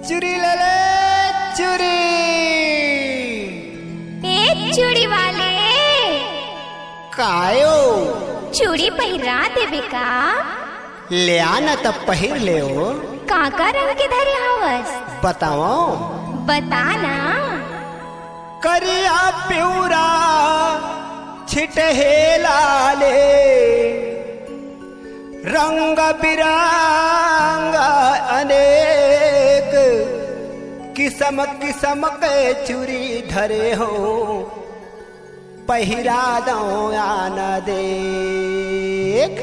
चुरी ले ले चुरी। ए चूड़ी वाले कायो चूड़ी पहिरा देवे का? ले आना तब पहिर ले हो। काका रंग के धरे हवस बताओ बताना। करिया प्यूरा छिटहे लाले रंग बिरंग अनेक किस्म किस्म के चूड़ी धरे हो पहिरा दो आना देख।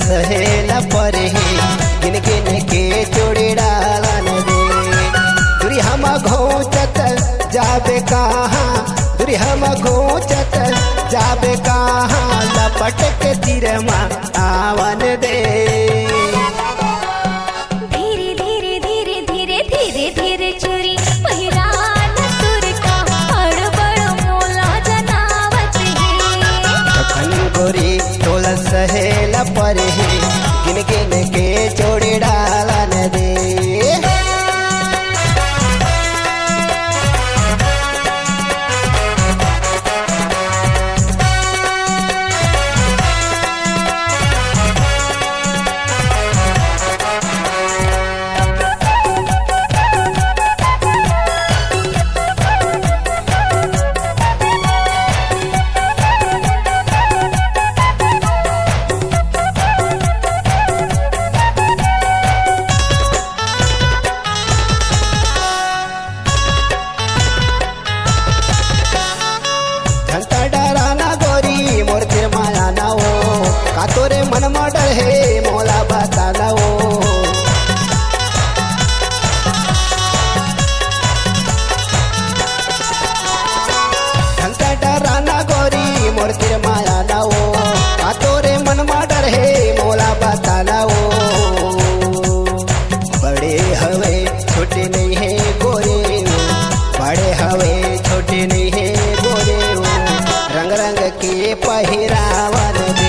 सहेला पर ही गिन गिन के चूड़ी डालन दे। दूरी हम घोचत जाबे कहाँ, दूरी हम घोचत जाबे कहाँ, लपट के तिरमा आवन दे। धीरे धीरे धीरे धीरे धीरे धीरे चूड़ी पहिरान तुर का हड़बड़ मोला जनावत है। गोरी तोला सहेला पर ही गिन गिन के चूड़ी डालन दे। तोरे मन मडर है मोला बताना वो। घंटा डराना गोरी मोर तिर माया ना वो। तोरे मन मडर है मोला बताना वो। बड़े हवे छोटे नहीं है गोरे, बड़े हवे छोटे नहीं है गोरे। रंग रंग के पहिरावन दे।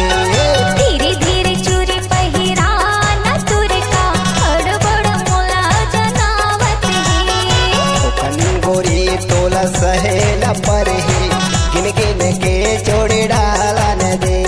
सहेला पर ही गिन गिन के चूड़ी डालन दे।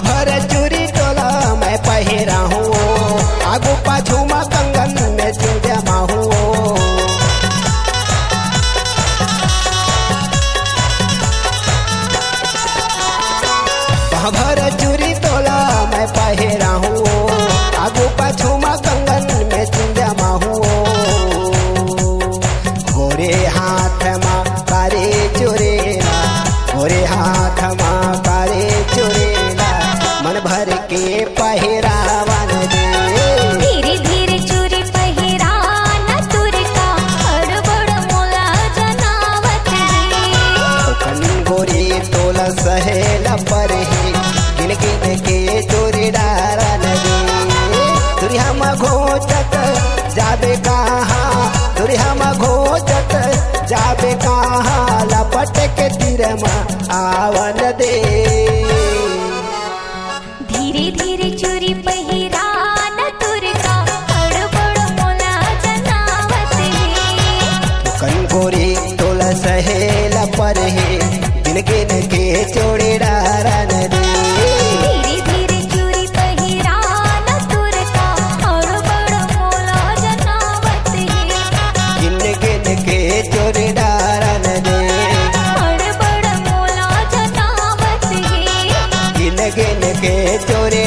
भर चूड़ी टोला मैं पहिरा हूँ, आगू पाछू में कंगन में तू जमा हूँ। भर चूड़ी टोला मैं पहिरा हूँ, आगू पाछू में कंगन में तू जमा हूँ। गोरे हाथ में कारे चुरेला, गोरे हाथ में कारे चुरेला, मन भर के पहिरावन दे। धीरे धीरे चूड़ी पहिरान तुर का हड़बड़ मोला जनावत है। गोरी तोला सहेला पर ही गिन गिन के चूड़ी डालन दे। दूरी हम घोचत जाबे कहाँ, दूरी हम घोचत जाबे कहाँ, हाँ लपट के तीरमा आवन दे धीरे धीरे चूरी पहिरा न तुरका हड़बड़ मोला जनावत है कनकोरी तोला सहेल पर है गिन गिन के चोड़ी डारन दे धीरे धीरे चूरी पहिरा न तुरका हड़बड़ मोला जनावत है गिन गिन के चोड़ी डारन दे हड़बड़ मोला जनावत है गिन गिन के चोरी